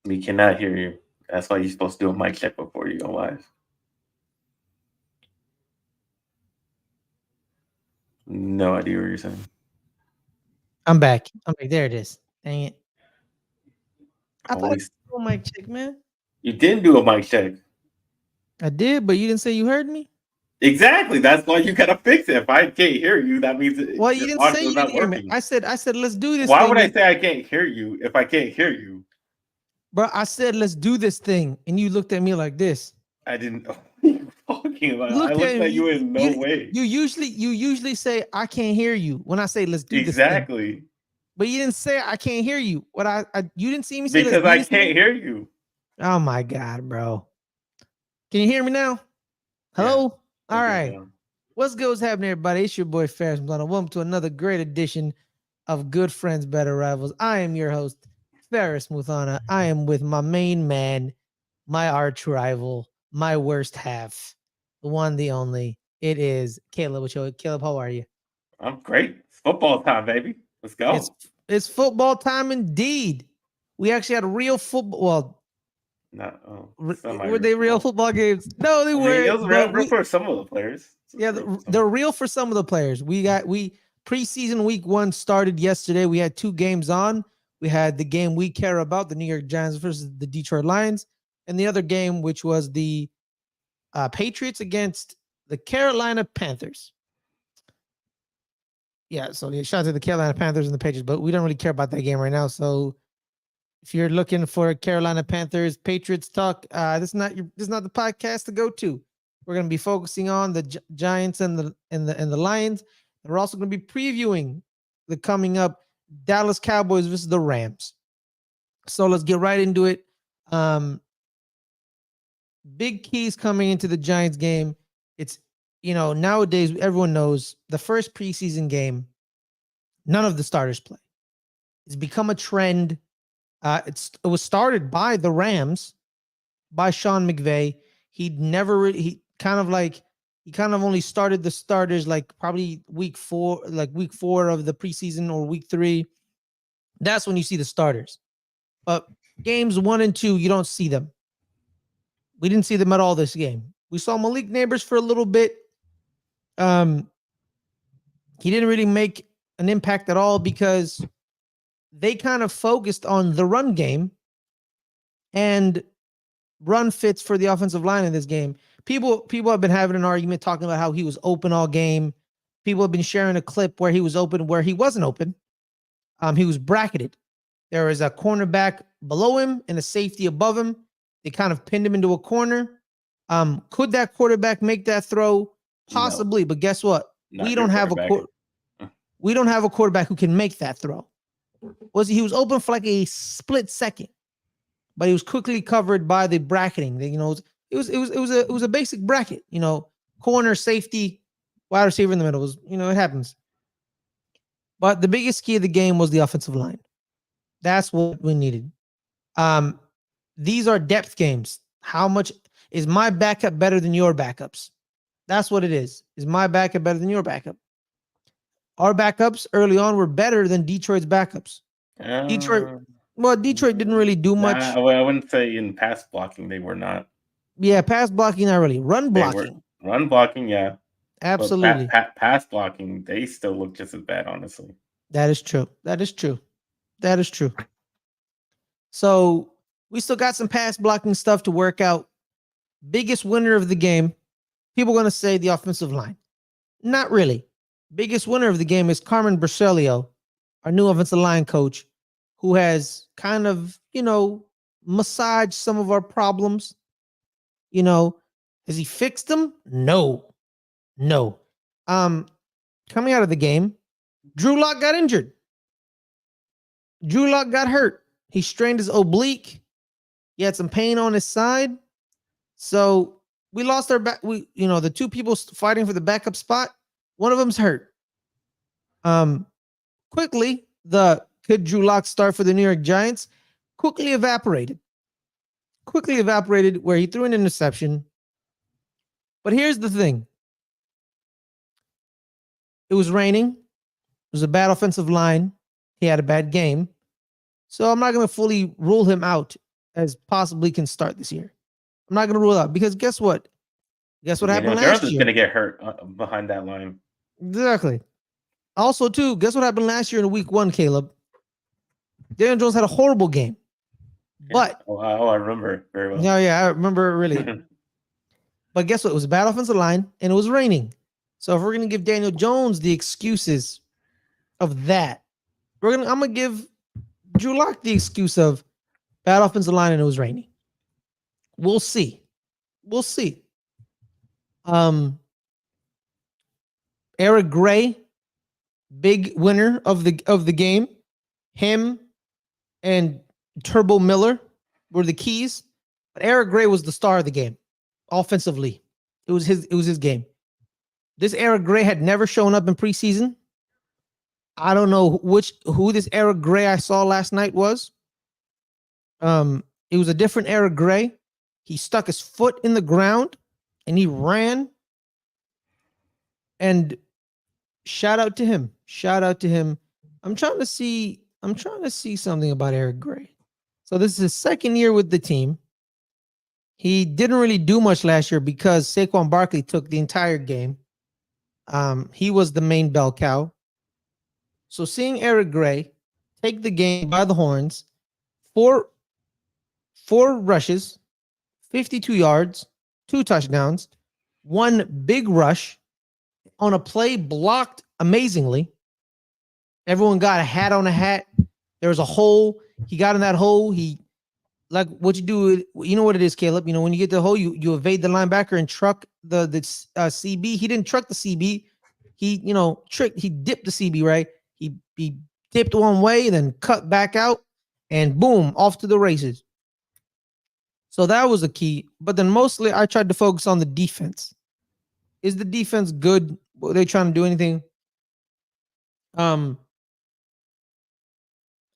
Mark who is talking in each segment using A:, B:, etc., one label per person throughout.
A: We cannot hear you. That's why you're supposed to do a mic check before you go live. No idea what you're saying.
B: I'm back. There it is. Dang it. I thought I
A: Always.
B: did a mic check, man.
A: You didn't do a mic check.
B: I did, but you didn't say you heard me.
A: Exactly. That's why you gotta fix it. If I can't hear you, that means
B: Well, you
A: your
B: didn't say
A: audio is
B: you could
A: not
B: hear me.
A: working.
B: I said, let's do this
A: Why would
B: thing.
A: I say I can't hear you if I can't hear you?
B: Bro, I said, let's do this thing. And you looked at me like this.
A: I didn't know what you were talking
B: You
A: about. I
B: looked at
A: looked
B: me.
A: at you in no way.
B: You usually say, I can't hear you when I say, let's do this thing.
A: Exactly.
B: But you didn't say, I can't hear you. You didn't see me say, let's
A: Because
B: do
A: I
B: this
A: can't
B: thing.
A: hear you.
B: Oh my God, bro. Can you hear me now?
A: Yeah,
B: Hello?
A: I
B: All
A: can
B: right.
A: now.
B: What's good? What's happening, everybody? It's your boy Ferris Muthana. Welcome to another great edition of Good Friends, Better Rivals. I am your host, Ferris Muthana. I am with my main man, my arch rival, my worst half, the one, the only. It is Caleb Ochoa. Caleb, how are you?
A: I'm great. It's football time, baby. Let's
B: It's
A: go.
B: it's football time indeed. We actually had a real football. Well,
A: Not semi
B: were
A: real
B: they real
A: football.
B: football games? No, they
A: I mean, it
B: weren't.
A: was
B: But
A: real for some of the players. It was
B: yeah,
A: real for some.
B: they're real for some of the players. We preseason week 1 started yesterday. We had 2 games on. We had the game we care about, the New York Giants versus the Detroit Lions, and the other game, which was the Patriots against the Carolina Panthers. Yeah, so shout out to the Carolina Panthers and the Patriots, but we don't really care about that game right now. So if you're looking for Carolina Panthers Patriots talk, this is not the podcast to go to. We're going to be focusing on the Giants and the Lions. We're also going to be previewing the coming up Dallas Cowboys versus the Rams. So let's get right into it. Big keys coming into the Giants game. It's nowadays everyone knows the first preseason game, none of the starters play. It's become a trend. It was started by the Rams, by Sean McVay. He kind of only started the starters like probably week 4 of the preseason or week 3. That's when you see the starters. But games 1 and 2, you don't see them. We didn't see them at all this game. We saw Malik Neighbors for a little bit. He didn't really make an impact at all because they kind of focused on the run game, and run fits for the offensive line in this game. People have been having an argument talking about how he was open all game. People have been sharing a clip where he was open, where he wasn't open. He was bracketed. There was a cornerback below him and a safety above him. They kind of pinned him into a corner. Could that quarterback make that throw? Possibly,
A: No,
B: but guess what?
A: not your quarterback.
B: We don't have a quarterback who can make that throw. He was open for like a split second, but he was quickly covered by the bracketing. It was a basic bracket. Corner, safety, wide receiver in the middle. It happens. But the biggest key of the game was the offensive line. That's what we needed. These are depth games. How much is my backup better than your backups? That's what it is. Is my backup better than your backup? Our backups early on were better than Detroit's backups. Detroit didn't really do much.
A: I wouldn't say in pass blocking they were not.
B: Yeah, pass blocking, not really. Run
A: They were
B: blocking,
A: run blocking, yeah, but
B: absolutely.
A: pass blocking they still look just as bad, honestly.
B: That is true. That is true. That is true. So we still got some pass blocking stuff to work out. Biggest winner of the game, people are going to say the offensive line. Not really. Biggest winner of the game is Carmen Berselio, our new offensive line coach, who has kind of, massaged some of our problems. Has he fixed them? No. No. Coming out of the game, Drew Lock got injured. Drew Lock got hurt. He strained his oblique. He had some pain on his side. So we lost our back. The 2 people fighting for the backup spot, one of them's hurt. Quickly, could Drew Lock start for the New York Giants? Quickly evaporated where he threw an interception. But here's the thing. It was raining. It was a bad offensive line. He had a bad game. So I'm not going to fully rule him out. as possibly can start this year. I'm not going to rule out because guess what? Guess what happened
A: Daniel
B: last
A: Jones is
B: year?
A: going to get hurt behind that line.
B: Exactly. Also, too, guess what happened last year in week 1, Caleb? Daniel Jones had a horrible game. But
A: I remember very well.
B: yeah, I remember really. But guess what? It was a bad offensive line and it was raining. So if we're gonna give Daniel Jones the excuses of that, I'm gonna give Drew Lock the excuse of bad offensive line and it was raining. We'll see. We'll see. Eric Gray, big winner of the game. Him and Turbo Miller were the keys. But Eric Gray was the star of the game. Offensively. It was his game. This Eric Gray had never shown up in preseason. I don't know who this Eric Gray I saw last night was. It was a different Eric Gray. He stuck his foot in the ground and he ran. And shout out to him. Shout out to him. I'm trying to see something about Eric Gray. So this is his second year with the team. He didn't really do much last year because Saquon Barkley took the entire game. He was the main bell cow. So seeing Eric Gray take the game by the horns, four rushes, 52 yards, 2 touchdowns, 1 big rush on a play blocked amazingly. Everyone got a hat on a hat. There was a hole. He got in that hole. He, like what you do, you know what it is, Caleb. You know, when you get the hole, you evade the linebacker and truck the CB. He didn't truck the CB. He, he dipped the CB, right? He dipped one way, then cut back out, and boom, off to the races. So that was a key. But then mostly I tried to focus on the defense. Is the defense good? Were they trying to do anything? I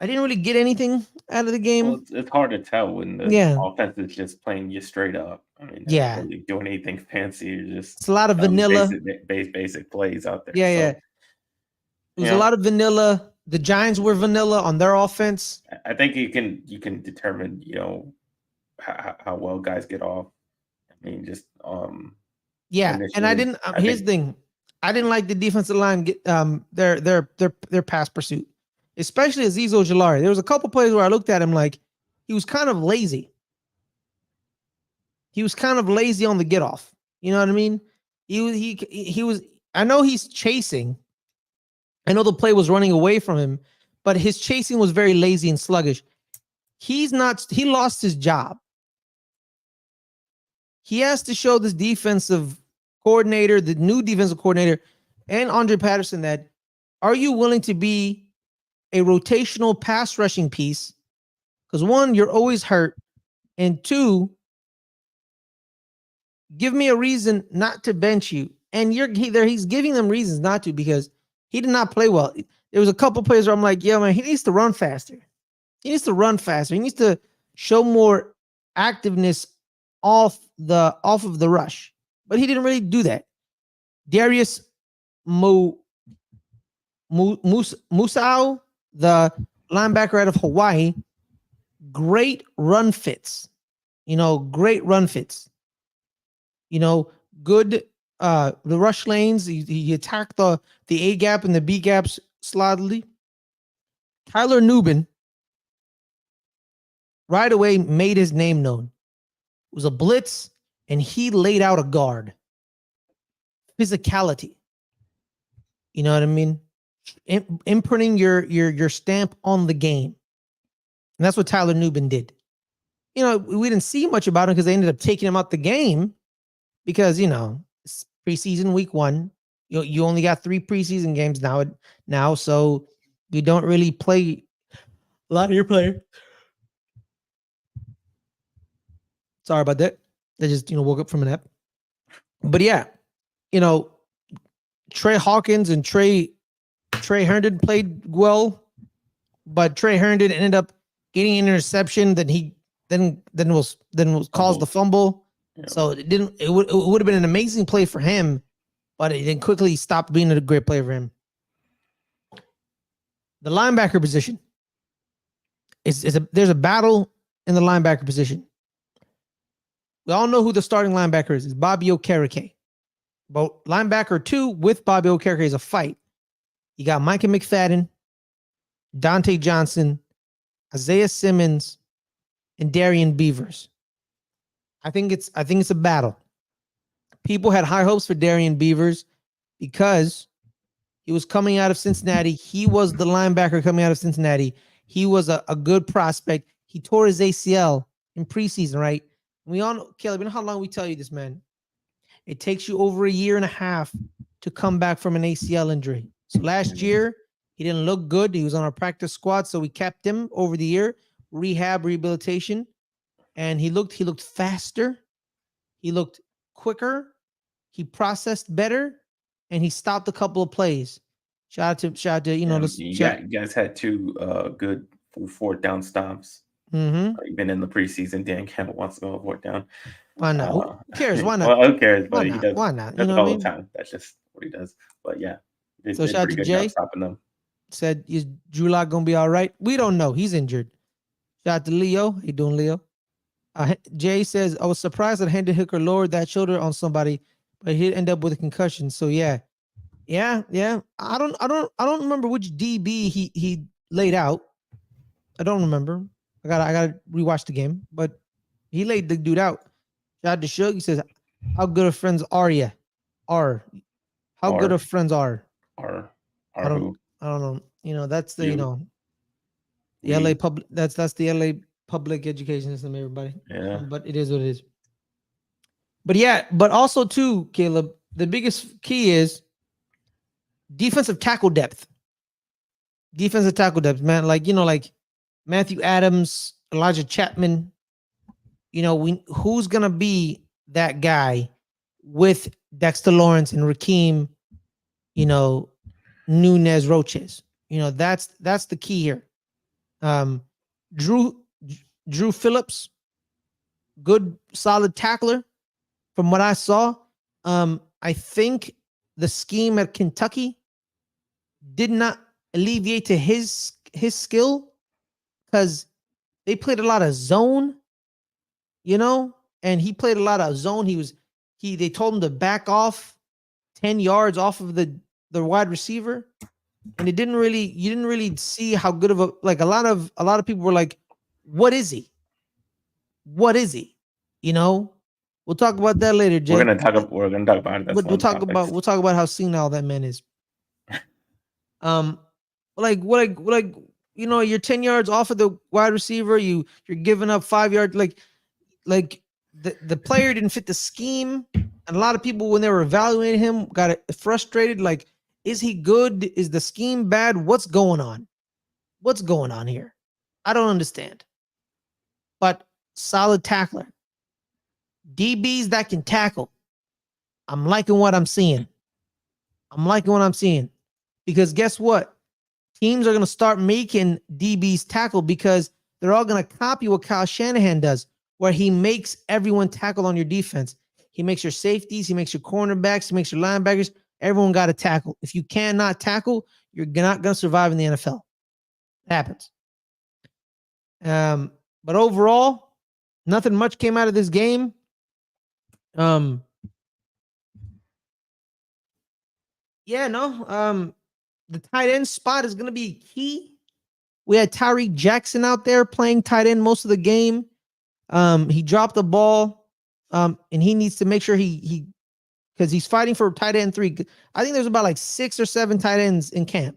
B: didn't really get anything out of the game.
A: Well, it's hard to tell when the offense is just playing you straight up. I mean, they're not really doing anything fancy. It's
B: a lot of vanilla,
A: basic plays out there.
B: Yeah. It was a lot of vanilla. The Giants were vanilla on their offense.
A: I think you can determine, how well guys get off. I mean, just
B: and I didn't. Here's the thing: I didn't like the defensive line get their pass pursuit, especially Azeez Ojulari. There was a couple plays where I looked at him like he was kind of lazy. He was kind of lazy on the get off. You know what I mean? He was. I know he's chasing. I know the play was running away from him, but his chasing was very lazy and sluggish. He lost his job. He has to show this defensive coordinator, the new defensive coordinator, and Andre Patterson that, are you willing to be a rotational pass rushing piece? Because 1, you're always hurt. And 2, give me a reason not to bench you. And he's giving them reasons not to because he did not play well. There was a couple plays where I'm like, yeah, man, he needs to run faster. He needs to show more activeness off of the rush. But he didn't really do that. Darius Musau, the linebacker out of Hawaii, great run fits. Great run fits. Good the rush lanes. He attacked the A gap and the B gaps solidly. Tyler Nubin right away made his name known. It was a blitz, and he laid out a guard. Physicality. You know what I mean? Imprinting your stamp on the game. And that's what Tyler Nubin did. We didn't see much about him because they ended up taking him out the game because, it's preseason week 1. You only got 3 preseason games now, so you don't really play a lot of your players. Sorry about that. I just, woke up from a nap. But yeah, Trey Hawkins and Trey Herndon played well, but Trey Herndon ended up getting an interception that he then was caused the fumble. Yeah. So it would have been an amazing play for him, but it then quickly stopped being a great play for him. The linebacker position there's a battle in the linebacker position. We all know who the starting linebacker is. It's Bobby Okereke. But linebacker 2 with Bobby Okereke is a fight. You got Micah McFadden, Dante Johnson, Isaiah Simmons, and Darian Beavers. I think it's a battle. People had high hopes for Darian Beavers because he was coming out of Cincinnati. He was the linebacker coming out of Cincinnati. He was a good prospect. He tore his ACL in preseason, right? We all know, Caleb, you know how long we tell you this, man? It takes you over a year and a half to come back from an ACL injury. So last year, he didn't look good. He was on our practice squad, so we kept him over the year, rehabilitation, and he looked faster. He looked quicker. He processed better, and he stopped a couple of plays. Shout out to
A: you guys had 2 good 4th down stomps. Even in the preseason, Dan Campbell wants to go a 4th down.
B: Why not? Who cares? Why not?
A: Well, who cares? But he does.
B: Why not?
A: Does it all the time. That's just what he does. But yeah,
B: so shout out to Jay.
A: Stopping them.
B: Said, is Drew Lock gonna be all right? We don't know. He's injured. Shout out to Leo. How you doing, Leo? Jay says, I was surprised that Hendon Hooker lowered that shoulder on somebody, but he'd end up with a concussion. So yeah. I don't remember which DB he laid out. I don't remember. I gotta rewatch the game, but he laid the dude out. Shout out to Shug. He says, how good of friends are you? How good of friends are? I don't know. That's the the LA public. That's the LA public education system, everybody.
A: Yeah.
B: But it is what it is. But also too, Caleb, the biggest key is defensive tackle depth. Defensive tackle depth, man. Like Matthew Adams, Elijah Chapman. Who's gonna be that guy with Dexter Lawrence and Raheem, Nunez Roches. That's the key here. Drew Phillips, good solid tackler from what I saw. I think the scheme at Kentucky did not alleviate to his skill because they played a lot of zone, and he played a lot of zone. They told him to back off 10 yards off of the wide receiver. And you didn't really see how good of a lot of people were like, what is he? What is he? We'll talk about that later, Jay.
A: We're gonna talk about it.
B: We'll talk about how senile that man is. You're 10 yards off of the wide receiver. You're giving up 5 yards. Like the player didn't fit the scheme, and a lot of people when they were evaluating him got frustrated. Like, is he good? Is the scheme bad? What's going on? What's going on here? I don't understand. But solid tackler. DBs that can tackle. I'm liking what I'm seeing. Because guess what? Teams are going to start making DBs tackle because they're all going to copy what Kyle Shanahan does, where he makes everyone tackle on your defense. He makes your safeties, he makes your cornerbacks, he makes your linebackers. Everyone got to tackle. If you cannot tackle, you're not going to survive in the NFL. It happens. But overall, nothing much came out of this game. The tight end spot is going to be key. We had Tyreek Jackson out there playing tight end most of the game. He dropped the ball, and he needs to make sure he because he's fighting for tight end 3. I think there's about 6 or 7 tight ends in camp.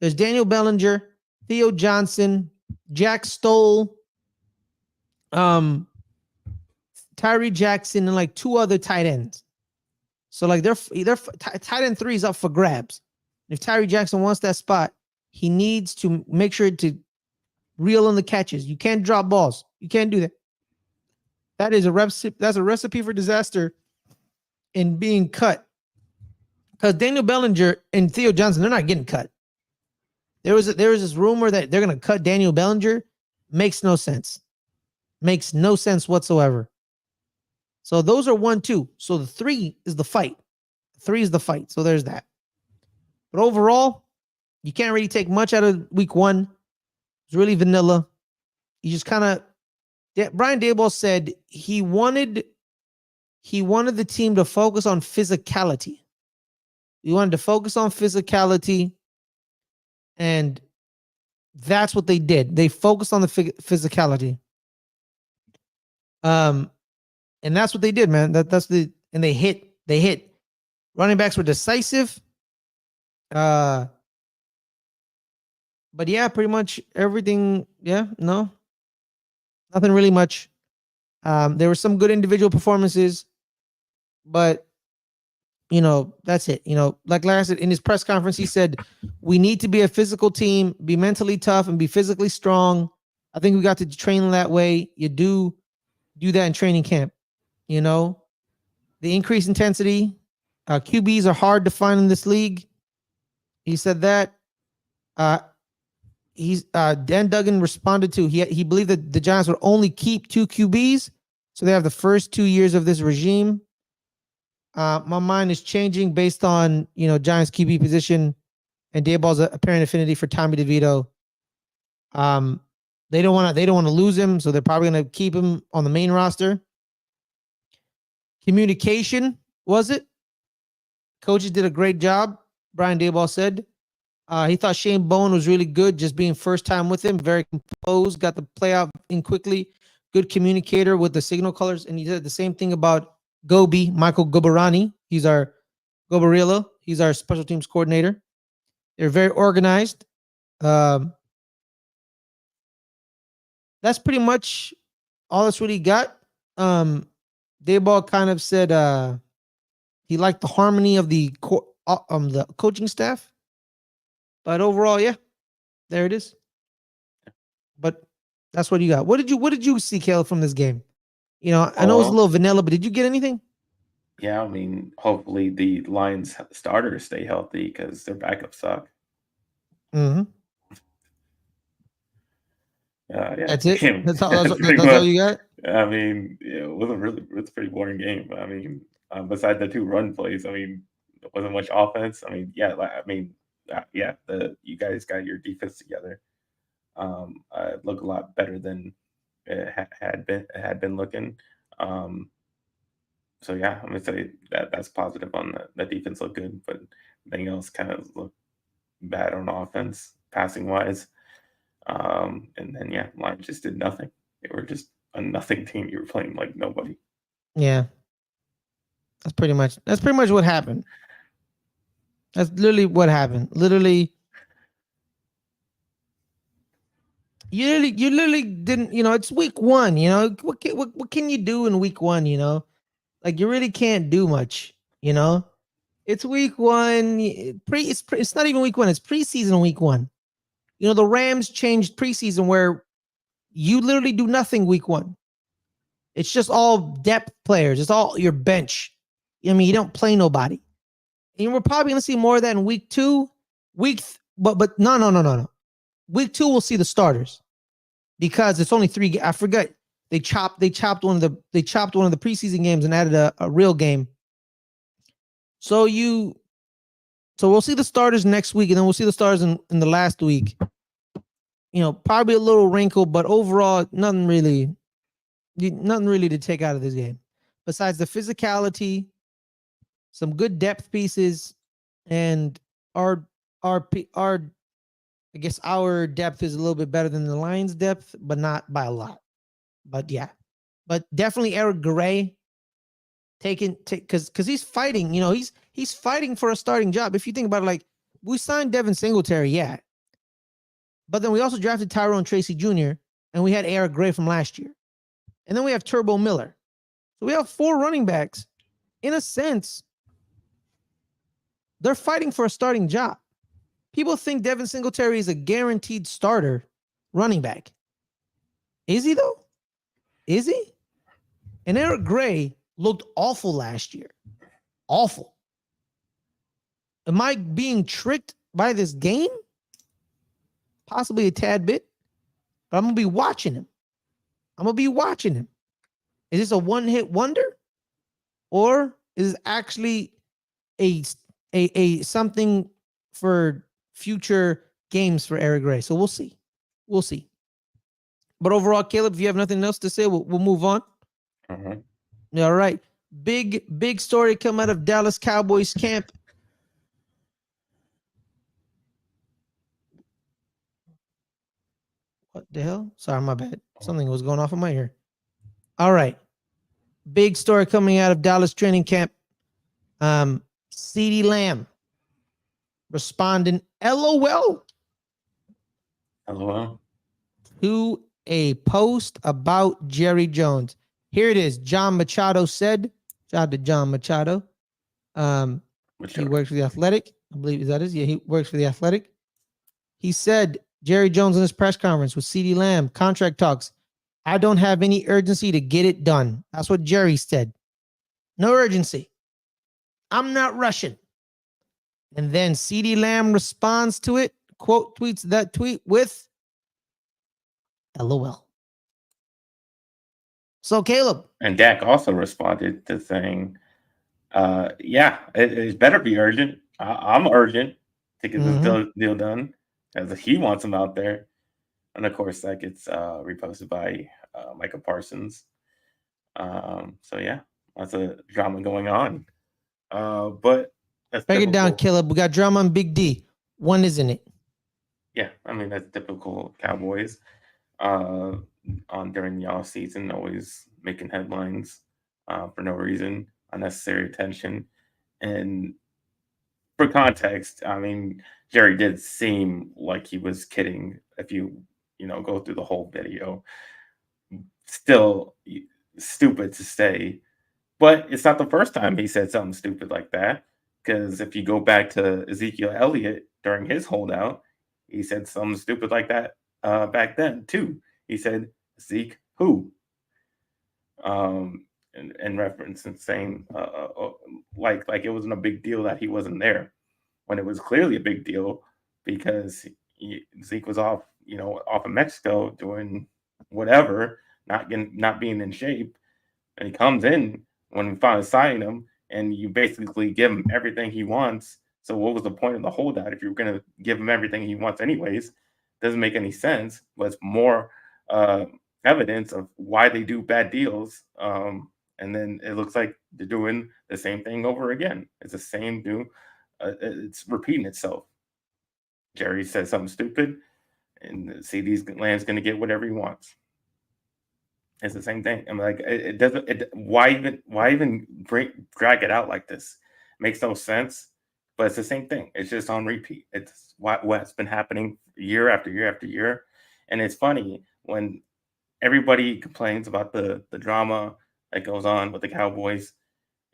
B: There's Daniel Bellinger, Theo Johnson, Jack Stoll, Tyree Jackson, and 2 other tight ends. So they're tight end 3 is up for grabs. If Tyree Jackson wants that spot, he needs to make sure to reel in the catches. You can't drop balls. You can't do that. That's a recipe for disaster in being cut. Because Daniel Bellinger and Theo Johnson, they're not getting cut. There was this rumor that they're going to cut Daniel Bellinger. Makes no sense. Makes no sense whatsoever. So those are 1, 2. So the 3 is the fight. 3 is the fight. So there's that. But overall, you can't really take much out of week 1. It's really vanilla. You just kind of Brian Daboll said he wanted the team to focus on physicality. He wanted to focus on physicality, and that's what they did. They focused on the physicality. And that's what they did, man. And they hit. Running backs were decisive. But yeah, pretty much everything. Yeah, no, nothing really much. There were some good individual performances, but that's it. Like Larry said in his press conference, he said, we need to be a physical team, be mentally tough, and be physically strong. I think we got to train that way. You do that in training camp. The increased intensity. QBs are hard to find in this league. He said that. Dan Duggan responded to he believed that the Giants would only keep 2 QBs, so they have the first 2 years of this regime. My mind is changing based on Giants QB position and Daboll's apparent affinity for Tommy DeVito. They don't want to lose him, so they're probably going to keep him on the main roster. Communication, was it? Coaches did a great job, Brian Daboll said. He thought Shane Bowen was really good, just being first time with him, very composed, got the play out in quickly, good communicator with the signal colors. And he said the same thing about Gobi, Michael Gobarani. He's our Gobarilla. He's our special teams coordinator. They're very organized. That's pretty much all that's really got. Daboll kind of said he liked the harmony of the coaching staff. But overall, yeah, there it is. But that's what you got. What did you see, Caleb, from this game? I know it was a little vanilla, but did you get anything?
A: Yeah, I mean, hopefully the Lions starters stay healthy because their backups suck.
B: Mm-hmm.
A: Yeah,
B: that's it. That's all you got.
A: I mean, it was a pretty boring game. I mean, besides the 2 run plays, I mean, there wasn't much offense. I mean, yeah, you guys got your defense together. Look a lot better than it had been looking. So yeah, I'm gonna say that's positive on the defense looked good, but everything else kind of looked bad on offense, passing wise. And then yeah, Lions just did nothing. They were just a nothing team. You were playing like nobody.
B: Yeah, that's pretty much what happened. That's literally what happened. Literally, you literally didn't. It's week 1. What can you do in week 1? Like you really can't do much. It's week 1. It's not even week 1. It's preseason week 1. The Rams changed preseason where you literally do nothing week 1. It's just all depth players. It's all your bench. I mean, you don't play nobody. And we're probably going to see more of that in week 2. But no. Week 2 we'll see the starters because it's only 3. I forget they chopped one of the preseason games and added a real game. So we'll see the starters next week, and then we'll see the starters in the last week. Probably a little wrinkle, but overall, nothing really to take out of this game besides the physicality, some good depth pieces, and our I guess our depth is a little bit better than the Lions' depth, but not by a lot. But yeah, but definitely Eric Gray because he's fighting. He's fighting for a starting job. If you think about it, like we signed Devin Singletary, yeah, but then we also drafted Tyrone Tracy Jr. and we had Eric Gray from last year, and then we have Turbo Miller. So we have 4 running backs. In a sense, they're fighting for a starting job. People think Devin Singletary is a guaranteed starter running back. Is he though? Is he? And Eric Gray looked awful last year. Awful. Am I being tricked by this game? Possibly a tad bit. But I'm going to be watching him. Is this a one-hit wonder? Or is it actually a something for future games for Eric Gray? So we'll see. But overall, Caleb, if you have nothing else to say, we'll move on.
A: Uh-huh.
B: All right. Big story come out of Dallas Cowboys camp. What the hell? Sorry, my bad. Something was going off in my ear. All right. Big story coming out of Dallas training camp. CeeDee Lamb responding LOL
A: LOL.
B: to a post about Jerry Jones. Here it is. John Machado said, shout out to John Machado. He works for the Athletic. I believe is that is. Yeah, he works for the Athletic. He said Jerry Jones in his press conference with CeeDee Lamb contract talks. I don't have any urgency to get it done. That's what Jerry said. No urgency. I'm not rushing. And then CeeDee Lamb responds to it, quote tweets that tweet with LOL. So Caleb.
A: And Dak also responded to saying, yeah, it better be urgent. I'm urgent to get this deal done as he wants him out there. And of course, that gets reposted by Micah Parsons. So yeah, lots of drama going on. But that's
B: break it down, Caleb. We got drama on Big D. When isn't it?
A: Yeah, I mean that's typical Cowboys. During the off season, always making headlines for no reason, unnecessary attention. And for context, I mean Jerry did seem like he was kidding. If you go through the whole video, still stupid to say, but it's not the first time he said something stupid like that. Because if you go back to Ezekiel Elliott during his holdout, he said something stupid like that back then too. He said, "Zeke who?" In reference and saying like it wasn't a big deal that he wasn't there, when it was clearly a big deal because Zeke was off in Mexico doing whatever, not being in shape, and he comes in when we finally sign him, and you basically give him everything he wants. So what was the point of the holdout if you were going to give him everything he wants anyways? Doesn't make any sense. But it's more evidence of why they do bad deals. And then it looks like they're doing the same thing over again. It's the same do. It's repeating itself. Jerry says something stupid, and CeeDee Lamb's going to get whatever he wants. It's the same thing. I'm like, it doesn't. Why even drag it out like this? It makes no sense. But it's the same thing. It's just on repeat. It's what's been happening year after year after year. And it's funny when everybody complains about the drama that goes on with the Cowboys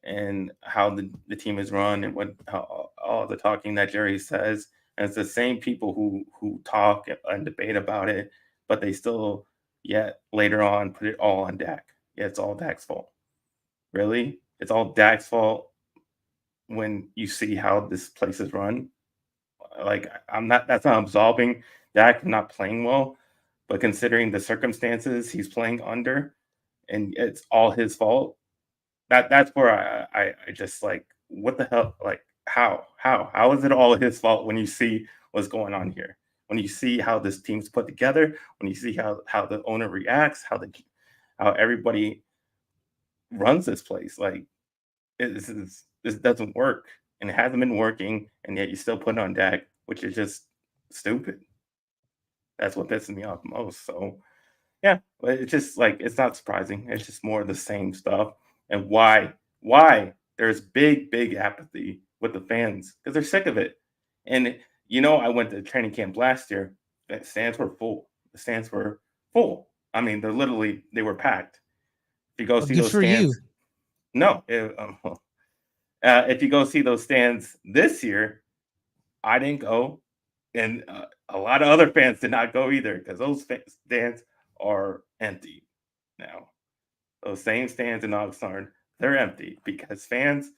A: and how the team is run and how all the talking that Jerry says. And it's the same people who talk and debate about it, but they still yet later on put it all on Dak. Yeah, it's all Dak's fault. Really? It's all Dak's fault when you see how this place is run. Like that's not absolving Dak from not playing well, but considering the circumstances he's playing under and it's all his fault, that's where I just like, what the hell? Like how is it all his fault when you see what's going on here? When you see how this team's put together, when you see how the owner reacts, how everybody runs this place, like this doesn't work, and it hasn't been working, and yet you still put it on Dak, which is just stupid. That's what pisses me off most. So yeah, but it's just like it's not surprising. It's just more of the same stuff, and why there's big apathy with the fans because they're sick of it, and I went to training camp last year. The stands were full. The stands were full. I mean, they were packed. If you go see those stands, no. If you go see those stands this year, I didn't go, and a lot of other fans did not go either because those stands are empty now. Those same stands in Oxnard, they're empty because fans.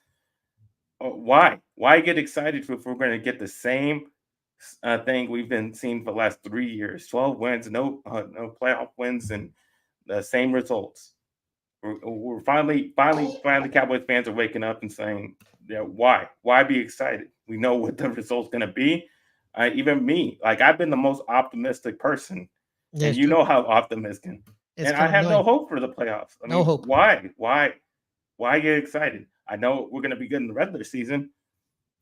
A: Why get excited if we're going to get the same thing we've been seeing for the last 3 years? 12 wins, no playoff wins, and the same results. We're finally Cowboys fans are waking up and saying, yeah, why be excited? We know what the result's going to be. Even me, like I've been the most optimistic person and
B: That's
A: you
B: true.
A: know how optimistic.
B: It's
A: And I
B: kind of
A: have no
B: annoying.
A: hope for the playoffs. I
B: No
A: mean,
B: hope.
A: why get excited? I know we're going to be good in the regular season,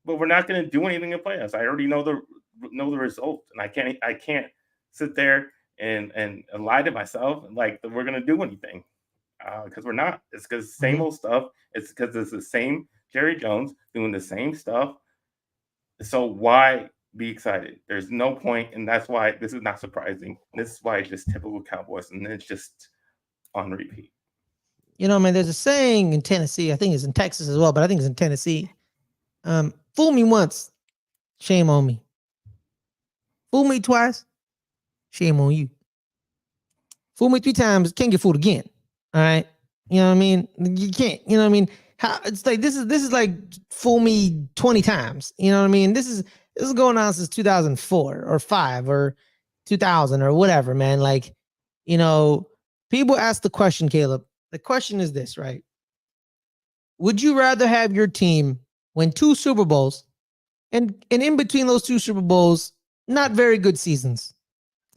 A: but we're not going to do anything in playoffs. I already know the result, and I can't sit there and lie to myself like that we're going to do anything because we're not. It's because same
B: Mhm.
A: old stuff. It's because it's the same Jerry Jones doing the same stuff. So why be excited? There's no point, and that's why this is not surprising. This is why it's just typical Cowboys, and it's just on repeat.
B: You know, man, there's a saying in Tennessee. I think it's in Texas as well, but I think it's in Tennessee. Fool me once, shame on me. Fool me twice, shame on you. Fool me 3 times, can't get fooled again. All right. You know what I mean? You can't, you know what I mean? How it's like this is like fool me 20 times. You know what I mean? This is going on since 2004 or 5 or 2000 or whatever, man. Like, you know, people ask the question, Caleb. The question is this, right? Would you rather have your team win 2 Super Bowls and in between those 2 Super Bowls, not very good seasons?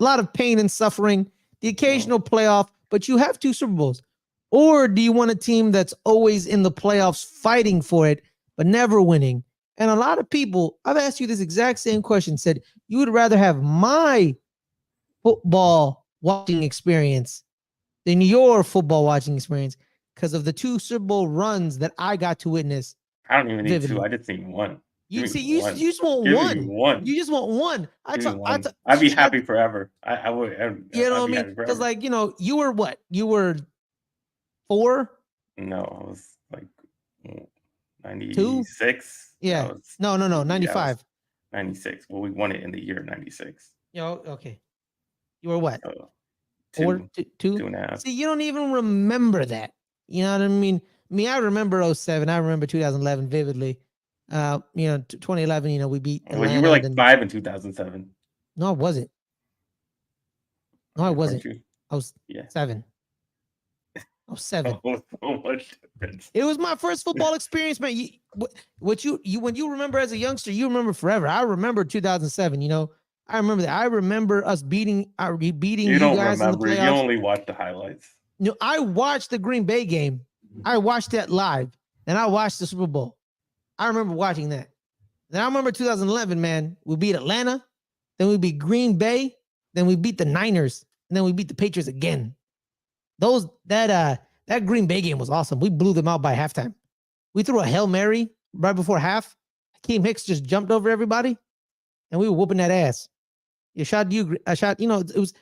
B: A lot of pain and suffering, the occasional playoff, but you have 2 Super Bowls. Or do you want a team that's always in the playoffs fighting for it, but never winning? And a lot of people, I've asked you this exact same question, said you would rather have my football watching experience than your football watching experience because of the 2 Super Bowl runs that I got to witness
A: I don't even need two.
B: vividly.
A: I just need one. Give
B: You
A: me
B: see,
A: one.
B: you just want
A: Give me
B: one.
A: one.
B: You just want one.
A: Give me one. I'd be happy forever. I would.
B: you know
A: I'd
B: what I
A: be
B: mean?
A: happy
B: Because
A: forever.
B: like, you know, you were what? You were 4,
A: No, I was like
B: 2?
A: 96. I
B: Yeah.
A: was
B: No, no, no.
A: yeah, I was
B: 95.
A: 96. Well, we won it in the year 96.
B: You know, okay. You were what?
A: So
B: 4,
A: two,
B: 2?
A: 2.5.
B: See, you don't even remember that. You know what I mean? Me, I remember '07. I remember 2011 vividly. You know, 2011, you know, we beat
A: Well, you were
B: Atlanta.
A: like
B: Then
A: 5 in 2007.
B: no, I wasn't. No, I
A: Weren't
B: wasn't.
A: you?
B: I was
A: Yeah.
B: 7. I was 7.
A: So much difference.
B: It was my first football experience, man. What you when you remember as a youngster, you remember forever. I remember 2007. You know, I remember that. I remember us beating
A: You
B: you
A: don't
B: guys in the
A: remember. You
B: playoffs.
A: only watch the highlights.
B: You know, I watched the Green Bay game. I watched that live, and I watched the Super Bowl. I remember watching that. Then I remember 2011, man. We beat Atlanta, then we beat Green Bay, then we beat the Niners, and then we beat the Patriots again. That Green Bay game was awesome. We blew them out by halftime. We threw a Hail Mary right before half. Akeem Hicks just jumped over everybody, and we were whooping that ass. You shot you. I shot. You know, it was.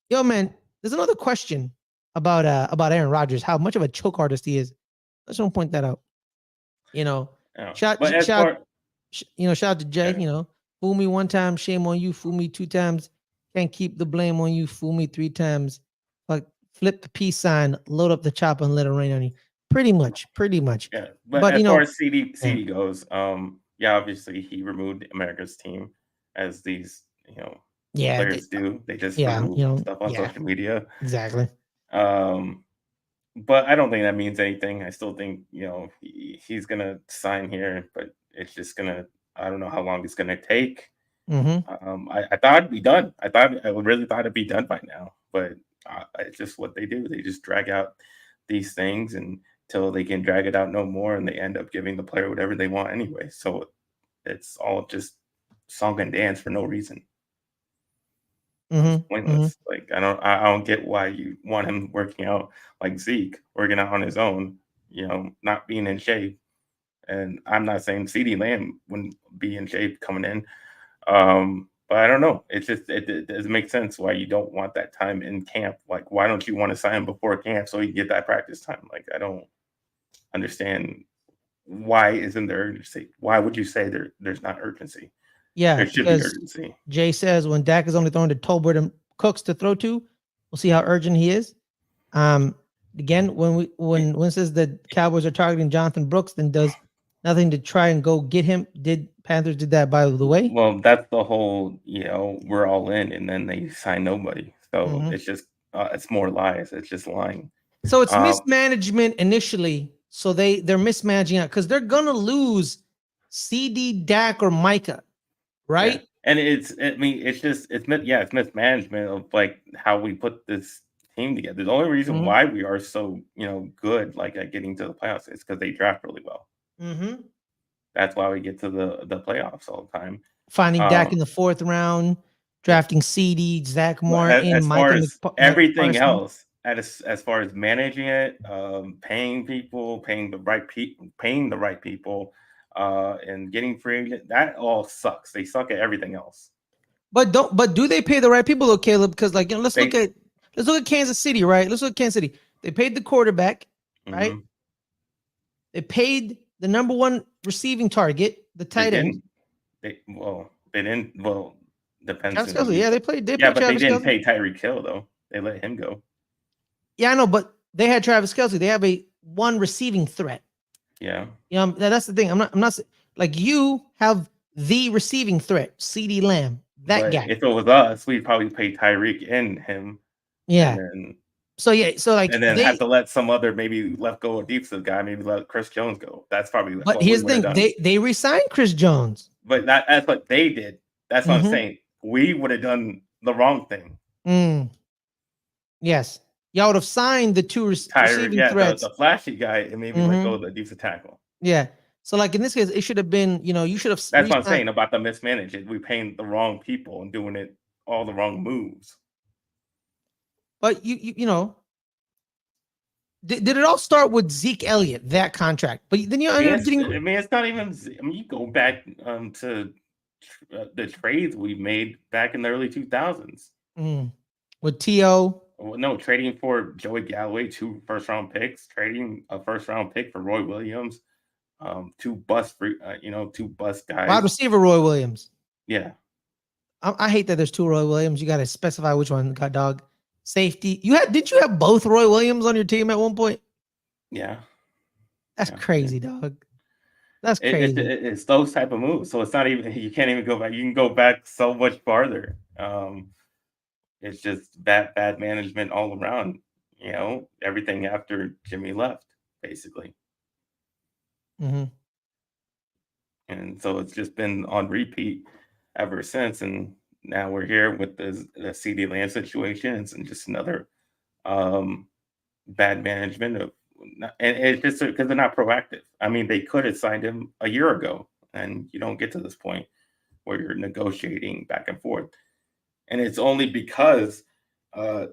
B: Yo, man. There's another question about Aaron Rodgers. How much of a choke artist he is. I just want to point that out. You know,
A: Yeah.
B: shout
A: But as
B: shout.
A: far
B: You know, shout out to Jay.
A: yeah.
B: You know, fool me 1 time, shame on you. Fool me 2 times, can't keep the blame on you. Fool me 3 times, like flip the peace sign, load up the chopper, and let it rain on you. Pretty much, pretty much.
A: Yeah, but
B: But
A: as
B: you
A: far
B: know,
A: as CD
B: yeah,
A: CD goes, yeah, obviously he removed America's team, as these
B: yeah,
A: players do. They just
B: yeah,
A: remove
B: you know,
A: stuff on
B: yeah,
A: social media.
B: exactly.
A: Um, but I don't think that means anything. I still think he's gonna sign here, but it's just gonna. I don't know how long it's gonna take.
B: Mm-hmm.
A: I thought it'd be done. I really thought it'd be done by now, but it's just what they do. They just drag out these things until they can drag it out no more, and they end up giving the player whatever they want anyway. So it's all just song and dance for no reason. It's
B: Mm-hmm. Mm-hmm.
A: pointless. Like I don't get why you want him working out like Zeke, working out on his own. Not being in shape. And I'm not saying CD Lamb wouldn't be in shape coming in. But I don't know. It's just it doesn't make sense why you don't want that time in camp. Like, why don't you want to sign him before camp so you can get that practice time? Like, I don't understand why isn't there urgency? Why would you say there's not urgency?
B: Yeah,
A: There should be
B: because
A: urgency.
B: Jay says when Dak is only throwing to Tolbert and Cooks to throw to, we'll see how urgent he is. Again, when it says that Cowboys are targeting Jonathan Brooks, then does nothing to try and go get him. Panthers did that, by the way?
A: Well, that's the whole, we're all in, and then they sign nobody. So
B: Mhm.
A: it's just it's more lies. It's just lying.
B: So it's
A: Um,
B: mismanagement initially. So they're mismanaging it because they're gonna lose CD, Dak, or Micah,
A: yeah,
B: right?
A: And it's mismanagement of like how we put this team together. The only reason
B: Mm-hmm.
A: why we are so good like at getting to the playoffs is because they draft really well.
B: Mm-hmm.
A: That's why we get to the playoffs all the time.
B: Finding Dak
A: Um,
B: in the fourth round,
A: yeah.
B: drafting CD, Zach
A: But
B: Martin,
A: as far
B: Micah
A: as everything
B: Parsons.
A: else, as far as managing it, paying people, paying the right people, and getting free agent, that all sucks. They suck at everything else.
B: But do they pay the right people though, Caleb? Because like
A: They,
B: let's look at Kansas City, right? Let's look at Kansas City. They paid the quarterback, right?
A: mhm.
B: They paid the number one receiving target, the
A: They
B: tight end.
A: didn't. They didn't. Well, depends
B: Travis
A: on who
B: Kelce. Yeah,
A: you.
B: they
A: Yeah,
B: paid
A: but they
B: Travis
A: didn't
B: Kelce.
A: pay Tyreek Hill though. They let him go.
B: Yeah, I know, but they had Travis Kelce. They have a one receiving threat.
A: Yeah,
B: That's the thing. I'm not like you have the receiving threat, CD Lamb, that
A: but
B: guy.
A: if it was us, we'd probably pay Tyreek and him, and
B: Yeah.
A: then
B: So yeah, so like
A: have
B: they
A: to let some other maybe let go of defensive guy, maybe let Chris Jones go. That's probably
B: but
A: what we
B: here's the
A: would have
B: thing,
A: done.
B: they re-signed Chris Jones.
A: But that's what they did. That's what I'm
B: Mm-hmm.
A: saying. We would have done the wrong thing.
B: Mm, yes. Y'all would have signed the two
A: Tyreek,
B: receiving
A: yeah,
B: threats.
A: the flashy guy, and maybe let go
B: Mm-hmm.
A: of the defensive tackle.
B: Yeah. So like in this case, it should have been, you should have
A: That's what I'm
B: re-signed.
A: saying about the mismanagement. We paying the wrong people and doing it all the wrong moves.
B: But did it all start with Zeke Elliott, that contract? But then you ended up getting
A: It's not even. I mean, you go back to the trades we made back in the early 2000s.
B: with T.O.
A: Well, no, trading for Joey Galloway, 2 first-round picks, trading a first-round pick for Roy Williams, 2 bust
B: wide
A: guys.
B: receiver Roy Williams.
A: Yeah,
B: I hate that there's two Roy Williams. You got to specify which one, God dog. Safety. Did you have both Roy Williams on your team at one point?
A: yeah,
B: That's
A: yeah.
B: crazy, dog. That's crazy.
A: It's those type of moves. So it's not even you can't even go back. You can go back so much farther. It's just bad management all around. Everything after Jimmy left, basically.
B: Mm-hmm.
A: And so it's just been on repeat ever since. And now we're here with the CD Lamb situations and just another bad management of, and it's just because they're not proactive. I mean, they could have signed him a year ago, and you don't get to this point where you're negotiating back and forth. And it's only because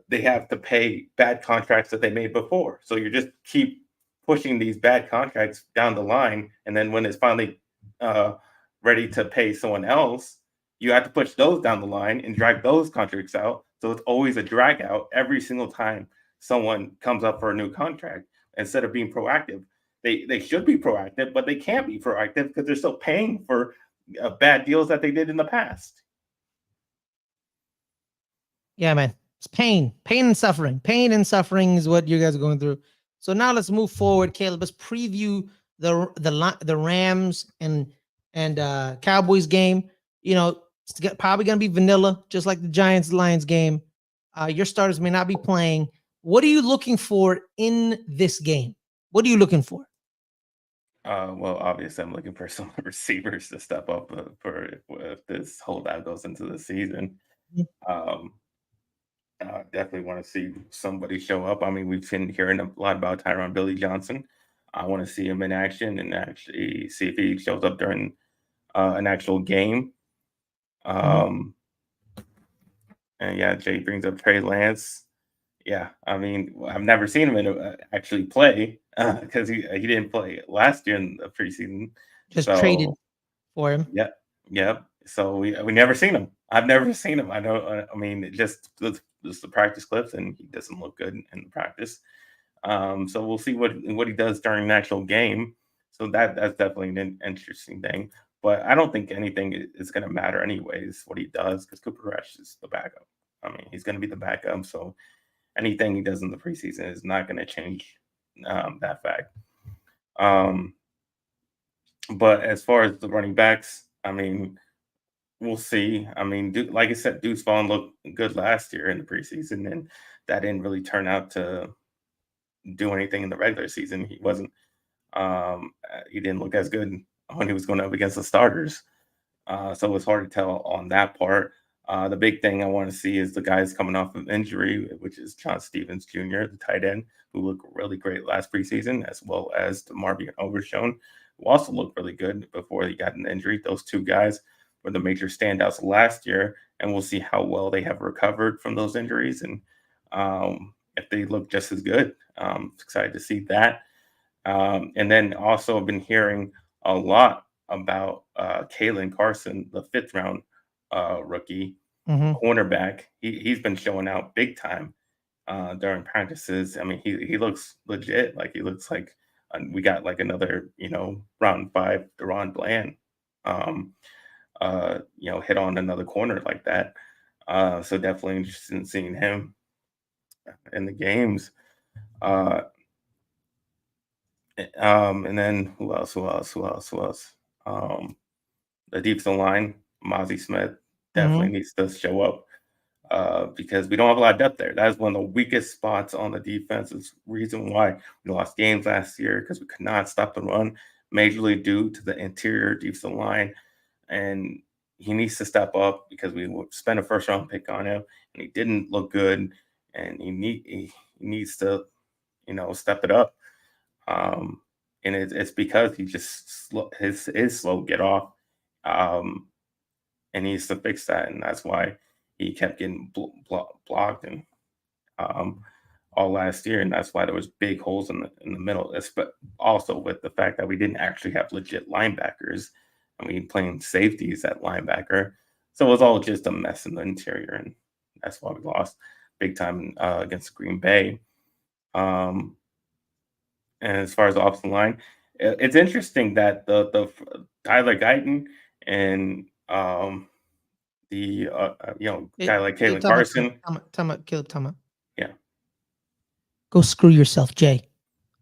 A: they have to pay bad contracts that they made before. So you just keep pushing these bad contracts down the line, and then when it's finally uh, ready to pay someone else, you have to push those down the line and drag those contracts out. So it's always a drag out every single time someone comes up for a new contract. Instead of being proactive, they should be proactive, but they can't be proactive because they're still paying for bad deals that they did in the past.
B: Yeah, man. It's pain. Pain and suffering. Pain and suffering is what you guys are going through. So now let's move forward, Caleb. Let's preview the Rams and Cowboys game. It's probably going to be vanilla, just like the Giants Lions game. Your starters may not be playing. What are you looking for in this game? What are you looking for?
A: Well, obviously, I'm looking for some receivers to step up for if this holdout goes into the season. Um, I definitely want to see somebody show up. I mean, we've been hearing a lot about Tyron Billy Johnson. I want to see him in action and actually see if he shows up during an actual game. Um, and yeah, Jay brings up Trey Lance. Yeah, I mean, I've never seen him actually play because he didn't play last year in the preseason.
B: Just traded
A: So
B: for him.
A: yep. So we never seen him. I've never seen him. I know. I mean, just the practice clips, and he doesn't look good in the practice. So we'll see what he does during an actual game. So that's definitely an interesting thing. But I don't think anything is going to matter anyways. What he does, because Cooper Rush is the backup. I mean, he's going to be the backup. So anything he does in the preseason is not going to change that fact. But as far as the running backs, I mean, we'll see. I mean, like I said, Deuce Vaughn looked good last year in the preseason, and that didn't really turn out to do anything in the regular season. He wasn't. He didn't look as good when he was going up against the starters. So it's hard to tell on that part. The big thing I want to see is the guys coming off of injury, which is John Stevens Jr., the tight end, who looked really great last preseason, as well as the Marvin Overshone, who also looked really good before he got an injury. Those two guys were the major standouts last year, and we'll see how well they have recovered from those injuries and if they look just as good. Excited to see that. And then also I've been hearing a lot about Kalen Carson, the 5th-round rookie cornerback. He's been showing out big time during practices. I mean, he looks legit. Like he looks like we got like another, round 5 Deron Bland, hit on another corner like that. So definitely interested in seeing him in the games. And then who else? The defensive line, Mozzie Smith definitely needs to show up because we don't have a lot of depth there. That is one of the weakest spots on the defense. It's the reason why we lost games last year because we could not stop the run, majorly due to the interior defensive line. And he needs to step up because we spent a 1st-round pick on him and he didn't look good. And he needs to, step it up. And it's because he just his slow get off, and he needs to fix that, and that's why he kept getting blocked and all last year, and that's why there was big holes in the middle. But also with the fact that we didn't actually have legit linebackers, and we playing safeties at linebacker, so it was all just a mess in the interior, and that's why we lost big time against Green Bay. And as far as the offensive line, it's interesting that the Tyler Guyton and the guy like Kalen Carson.
B: Caleb.
A: Yeah.
B: Go screw yourself, Jay.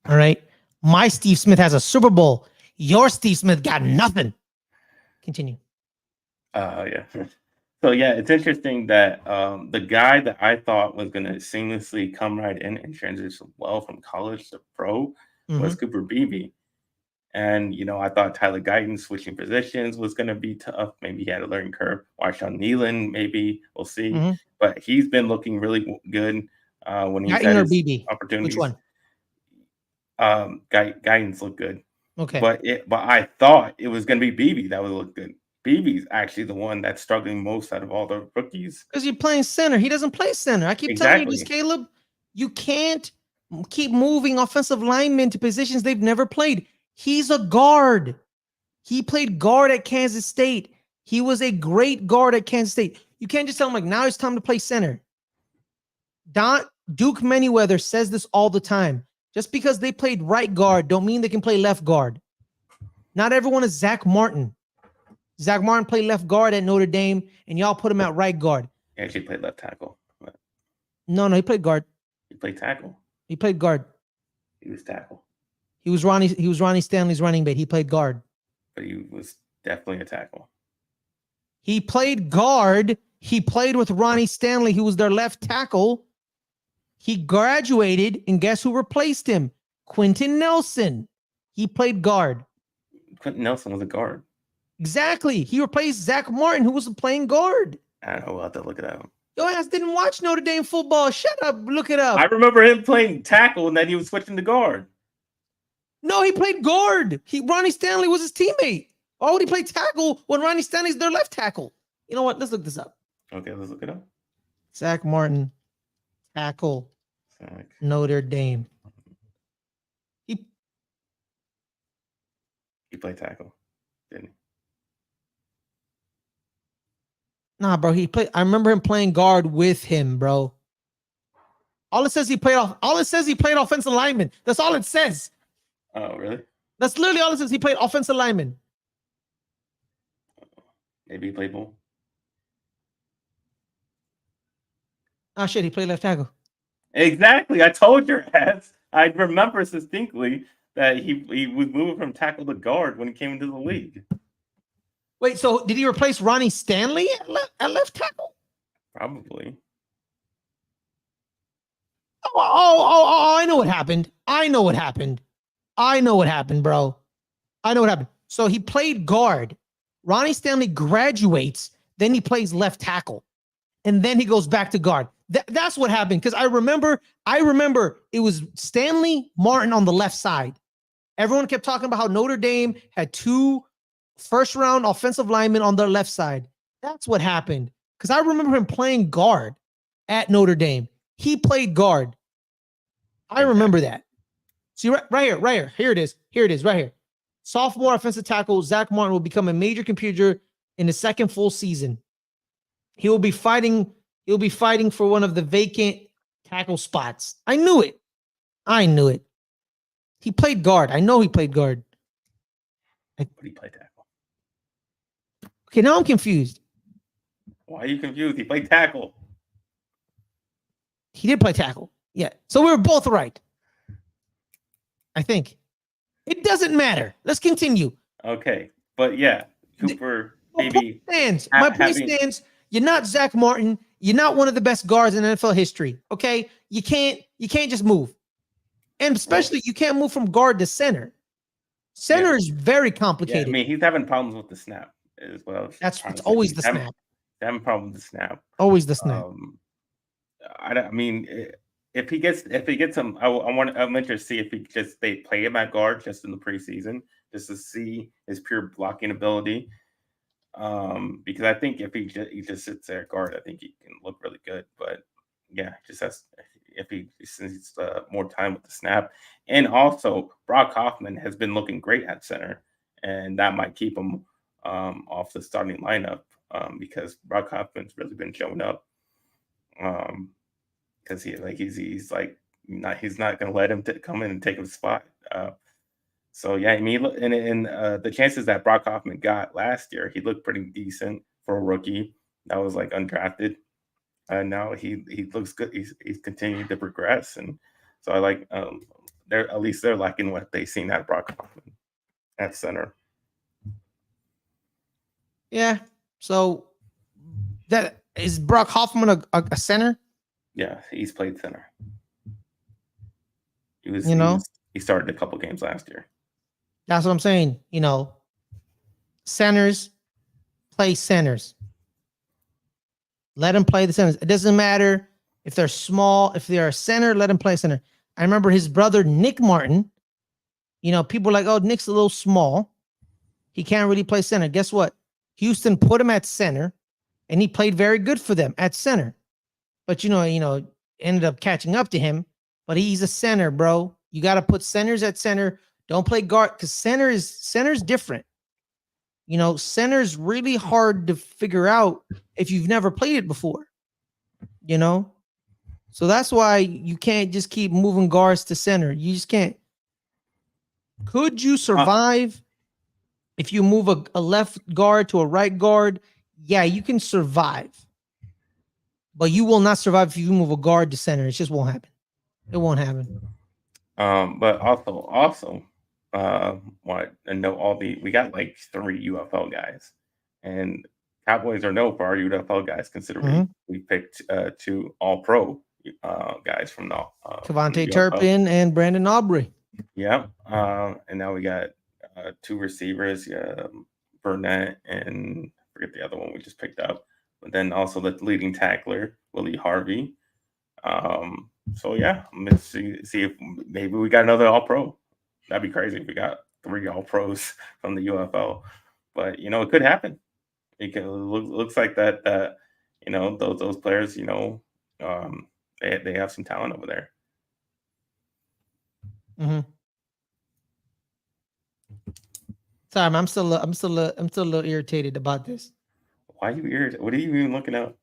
B: All right. My Steve Smith has a Super Bowl. Your Steve Smith got nothing. Continue.
A: Yeah. So yeah, it's interesting that the guy that I thought was going to seamlessly come right in and transition well from college to pro was Cooper Beebe. And, I thought Tyler Guyton switching positions was going to be tough. Maybe he had a learning curve. Marshawn Nealon, maybe. We'll see. But he's been looking really good when he's had his opportunities.
B: Which one?
A: Guyton's look good.
B: Okay.
A: But I thought it was going to be Beebe that would look good. Beebe's actually the one that's struggling most out of all the rookies.
B: Because you're playing center. He doesn't play center. I keep telling you this, Caleb. You can't keep moving offensive linemen to positions they've never played. He's a guard. He played guard at Kansas State. He was a great guard at Kansas State. You can't just tell him, like, now it's time to play center. Duke Manyweather says this all the time. Just because they played right guard don't mean they can play left guard. Not everyone is Zach Martin. Zach Martin played left guard at Notre Dame, and y'all put him at right guard.
A: He actually played left tackle. But...
B: No, he played guard.
A: He played tackle.
B: He played guard.
A: He was tackle.
B: He was Ronnie Stanley's running mate. He played guard.
A: But he was definitely a tackle.
B: He played guard. He played with Ronnie Stanley, who was their left tackle. He graduated, and guess who replaced him? Quentin Nelson. He played guard.
A: Quentin Nelson was a guard.
B: Exactly. He replaced Zach Martin, who was playing guard.
A: I don't know. We'll have to look it up.
B: Your ass didn't watch Notre Dame football. Shut up. Look it up.
A: I remember him playing tackle, and then he was switching to guard.
B: No, he played guard. Ronnie Stanley was his teammate. Why would he play tackle when Ronnie Stanley's their left tackle? You know what? Let's look this up.
A: Okay, let's look it up.
B: Zach Martin, tackle, Notre Dame. He
A: played tackle, didn't he?
B: Nah, bro. I remember him playing guard with him, bro. All it says he played offensive lineman. That's all it says.
A: Oh, really?
B: That's literally all it says. He played offensive lineman.
A: Maybe he played ball.
B: Oh shit, he played left tackle.
A: Exactly. I told your ass. I remember distinctly that he was moving from tackle to guard when he came into the league.
B: Wait, so did he replace Ronnie Stanley at left tackle?
A: Probably.
B: Oh, I know what happened. I know what happened, bro. I know what happened. So he played guard. Ronnie Stanley graduates, then he plays left tackle, and then he goes back to guard. That's what happened. Because I remember it was Stanley Martin on the left side. Everyone kept talking about how Notre Dame had 2 first-round offensive linemen on their left side. That's what happened. Because I remember him playing guard at Notre Dame. He played guard. I remember that. See, right here. Here it is, right here. Sophomore offensive tackle Zach Martin will become a major contributor in the second full season. He will be fighting for one of the vacant tackle spots. I knew it. He played guard. I know he played guard.
A: But he played tackle.
B: Okay, now I'm confused.
A: Why are you confused? He played tackle.
B: He did play tackle. Yeah. So we were both right. I think. It doesn't matter. Let's continue.
A: Okay. But yeah, Cooper, maybe.
B: My point stands. You're not Zach Martin. You're not one of the best guards in NFL history. Okay. You can't just move. And especially you can't move from guard to center. Center is very complicated.
A: Yeah, I mean, he's having problems with the snap as well.
B: It's always the snap.
A: He's having problems with the snap.
B: Always the snap.
A: I mean, if he gets him, I'm interested to see if they play him at guard just in the preseason, just to see his pure blocking ability. Because I think if he just sits there at guard, I think he can look really good. But yeah, just has if he needs more time with the snap, and also Brock Hoffman has been looking great at center, and that might keep him off the starting lineup because Brock Hoffman's really been showing up. Because he's not going to let him come in and take his spot. So yeah, I mean, and the chances that Brock Hoffman got last year, he looked pretty decent for a rookie that was like undrafted. And now he looks good. He's continuing to progress, and so I like they're liking what they've seen at Brock Hoffman at center.
B: Yeah. So that is Brock Hoffman a center?
A: Yeah, he's played center. He started a couple games last year.
B: That's what I'm saying. Centers play centers. Let them play the centers. It doesn't matter if they're small. If they're a center, let them play center. I remember his brother, Nick Martin. People were like, oh, Nick's a little small. He can't really play center. Guess what? Houston put him at center, and he played very good for them at center. But, ended up catching up to him. But he's a center, bro. You got to put centers at center. Don't play guard because center's different. Center's really hard to figure out if you've never played it before. So that's why you can't just keep moving guards to center. You just can't. Could you survive if you move a left guard to a right guard? Yeah, you can survive. But you will not survive if you move a guard to center. It just won't happen. It won't happen.
A: But also, we got like 3 UFL guys, and Cowboys are known for our UFL guys. Considering we picked 2 All-Pro guys from the
B: Kevontae Turpin and Brandon Aubrey.
A: Yeah, and now we got 2 receivers, Burnett and I forget the other one we just picked up. But then also the leading tackler, Willie Harvey. So yeah, let's see if maybe we got another All-Pro. That'd be crazy if we got 3 All-Pros from the UFL. But it could happen. It looks like that. Those players, they have some talent over there.
B: Mm-hmm. Sorry, I'm still a little irritated about this.
A: Why are you irritated? What are you even looking at?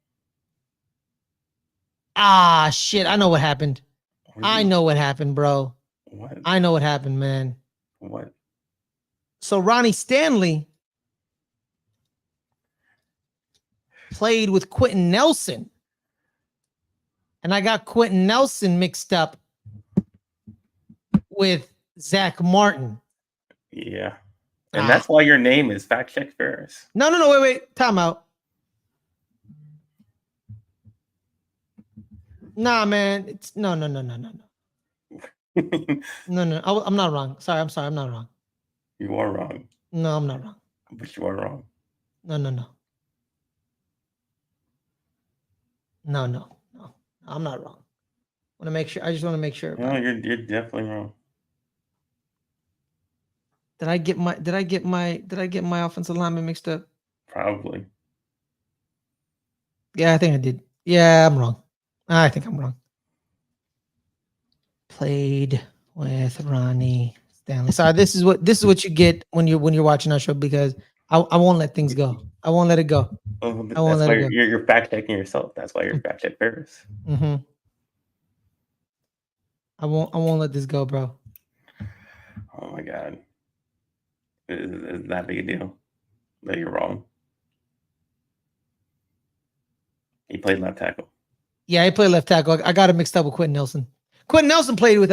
B: Ah, shit! I know what happened. I know what happened, bro.
A: What?
B: I know what happened, man.
A: What?
B: So Ronnie Stanley played with Quentin Nelson, and I got Quentin Nelson mixed up with Zach Martin.
A: Yeah. And that's why your name is Fact Check Ferris.
B: No, wait. Time out. Nah, man. It's no. No. I'm not wrong. I'm sorry. I'm not wrong.
A: You are wrong.
B: No, I'm not wrong.
A: But you are wrong.
B: No, no, no. No, no, no. I'm not wrong. Want to make sure. I just want to make sure.
A: No, you're definitely wrong.
B: Did I get my offensive lineman mixed up?
A: Probably.
B: Yeah, I think I did. Yeah, I'm wrong. I think I'm wrong. Played with Ronnie Stanley. Sorry, this is what you get when you're watching our show, because I won't let things go. I won't let it go.
A: Oh,
B: I won't
A: that's
B: let
A: why
B: it go.
A: you're fact checking yourself. That's why you're fact check Paris.
B: Mm-hmm. I won't let this go, bro.
A: Oh my god, is that big a deal? That you're wrong. He played left tackle.
B: Yeah, he played left tackle. I got it mixed up with Quentin Nelson. Quentin Nelson played with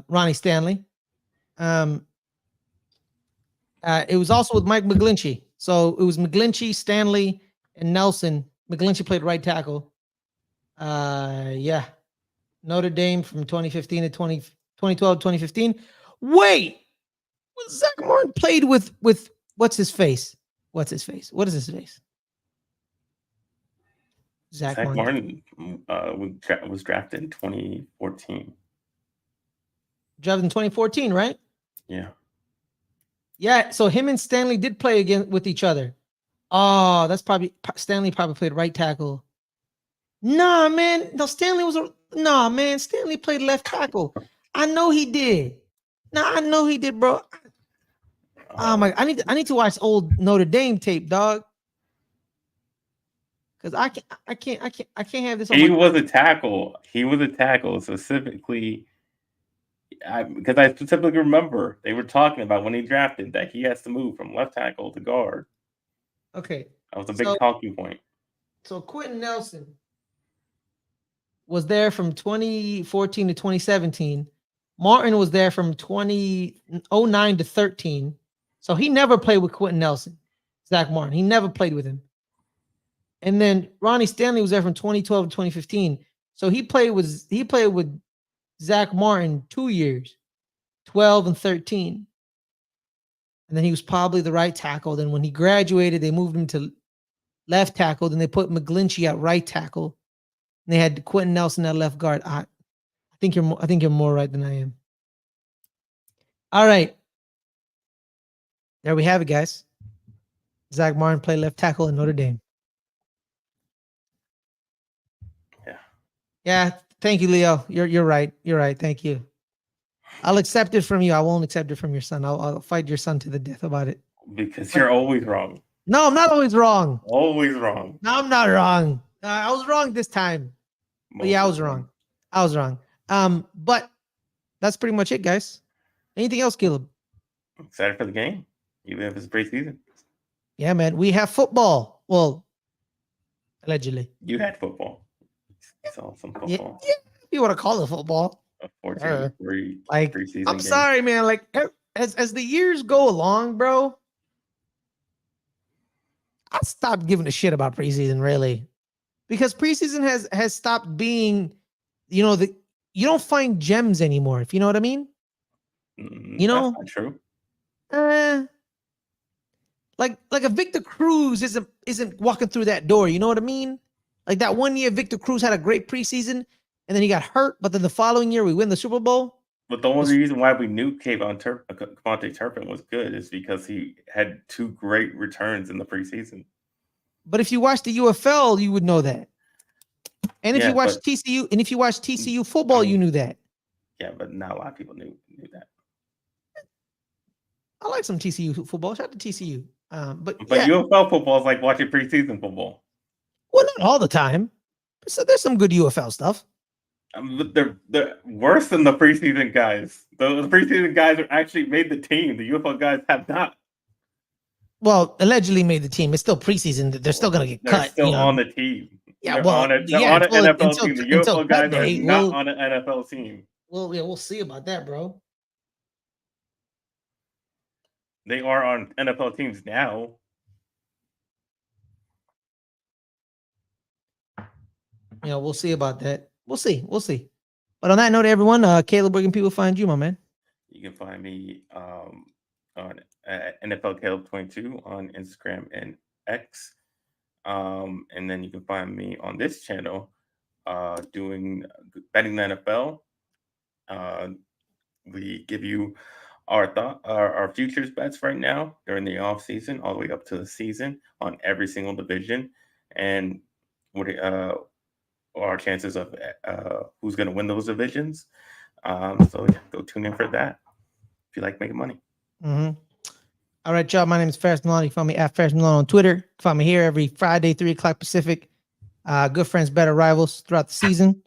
B: Ronnie Stanley. It was also with Mike McGlinchey. So it was McGlinchey, Stanley, and Nelson. McGlinchey played right tackle. Yeah. Notre Dame from 2015 to 2012, 2015. Wait, Zach Martin played with what's his face? What's his face? What is his face? Zach
A: Martin was drafted in 2014.
B: Drafted in 2014, right?
A: Yeah.
B: Yeah. So him and Stanley did play again with each other. Oh, that's probably Stanley probably played right tackle. Nah, man. No, Stanley played left tackle. I know he did. I know he did, bro. Oh my! I need to watch old Notre Dame tape, dog. Because I can't have this.
A: He was a tackle. He was a tackle specifically. Because I specifically remember they were talking about when he drafted that he has to move from left tackle to guard.
B: Okay,
A: that was a big talking point.
B: So Quentin Nelson was there from 2014 to 2017. Martin was there from 2009 to 13. So he never played with Quentin Nelson. Zach Martin, he never played with him. And then Ronnie Stanley was there from 2012 to 2015. So he played with Zach Martin 2 years, 12 and 13. And then he was probably the right tackle. Then when he graduated, they moved him to left tackle. Then they put McGlinchey at right tackle. And they had Quentin Nelson at left guard. I think you're more right than I am. All right. There we have it, guys. Zach Martin played left tackle in Notre Dame.
A: Yeah.
B: Yeah. Thank you, Leo. You're right. You're right. Thank you. I'll accept it from you. I won't accept it from your son. I'll fight your son to the death about it.
A: Because you're always wrong.
B: No, I'm not always wrong.
A: Always wrong.
B: No, I'm not wrong. I was wrong this time. But yeah, I was wrong. I was wrong. But that's pretty much it, guys. Anything else, Caleb?
A: I'm excited for the game, even if it's preseason.
B: Yeah, man. We have football. Well, allegedly.
A: You had football. Saw some football.
B: Yeah, you want to call it football.
A: A 14-3
B: like
A: preseason
B: I'm
A: game.
B: sorry, man. Like as the years go along, bro, I stopped giving a shit about preseason, really. Because preseason has stopped being, you don't find gems anymore, if you know what I mean.
A: That's not true.
B: Like a Victor Cruz isn't walking through that door. You know what I mean? Like that one year, Victor Cruz had a great preseason, and then he got hurt. But then the following year, we win the Super Bowl.
A: But the only reason why we knew Kevontae Turpin was good is because he had 2 great returns in the preseason.
B: But if you watch the UFL, you would know that. And if you watch TCU, football, you knew that.
A: Yeah, but not a lot of people knew that.
B: I like some TCU football. Shout out to TCU. But
A: UFL football is like watching preseason football.
B: Well, not all the time. So there's some good UFL stuff.
A: They're worse than the preseason guys. The preseason guys are actually made the team. The UFL guys have not.
B: Well, allegedly made the team. It's still preseason. They're still going to get cut.
A: They're still on the team.
B: Yeah,
A: they're on an NFL team. The UFL guys are not on an NFL team.
B: Well, yeah, we'll see about that, bro.
A: They are on NFL teams now.
B: We'll see about that. We'll see. But on that note, everyone, Caleb, where can people find you, my man?
A: You can find me on NFL Caleb 22 on Instagram and X. And then you can find me on this channel doing betting the NFL. Uh, we give you our futures bets right now during the off season, all the way up to the season on every single division, and what our chances of who's going to win those divisions. So yeah, go tune in for that if you like making money.
B: Mm-hmm. All right, y'all. My name is Ferris Milano. You find me at Ferris Milano on Twitter. Find me here every Friday, 3 o'clock Pacific. Good friends, better rivals throughout the season.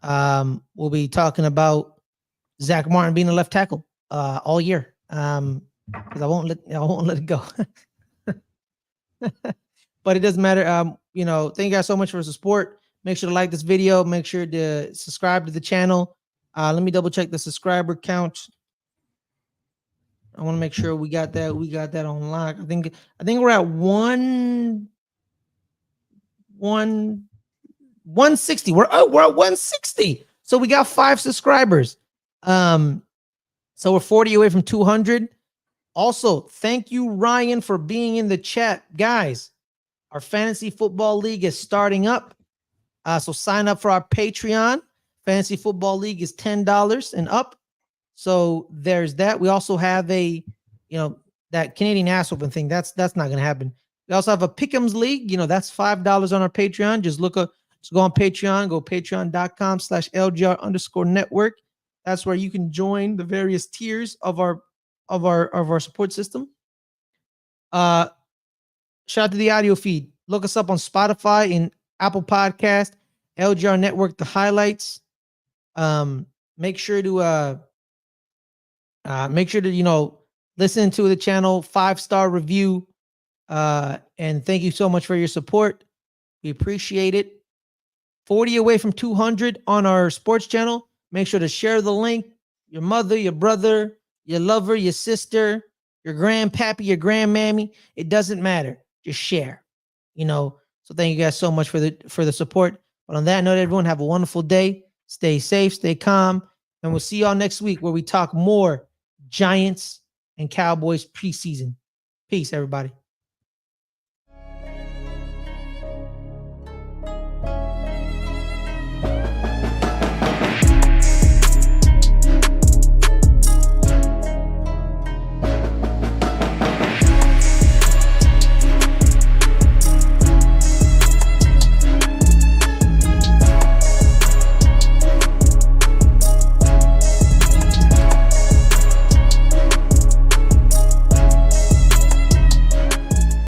B: We'll be talking about Zach Martin being a left tackle all year. Because I won't let it go. But it doesn't matter. Thank you guys so much for the support. Make sure to like this video. Make sure to subscribe to the channel. Let me double check the subscriber count. I want to make sure we got that. We got that on lock. I think we're at 160. We're at 160. So we got 5 subscribers. So we're 40 away from 200. Also, thank you, Ryan, for being in the chat. Guys, our fantasy football league is starting up. So sign up for our Patreon. Fantasy football league is $10 and up. So there's that. We also have that Canadian ass whooping thing. That's not going to happen. We also have a Pick'ems league. That's $5 on our Patreon. Just go on Patreon. Go patreon.com/LGR_network. That's where you can join the various tiers of our support system. Shout out to the audio feed. Look us up on Spotify and Apple Podcast, LGR Network, the highlights. Make sure to listen to the channel, 5-star review. And thank you so much for your support. We appreciate it. 40 away from 200 on our sports channel. Make sure to share the link. Your mother, your brother, your lover, your sister, your grandpappy, your grandmammy. It doesn't matter. Just share. So thank you guys so much for the support. But on that note, everyone, have a wonderful day. Stay safe, stay calm, and we'll see y'all next week where we talk more Giants and Cowboys preseason. Peace, everybody.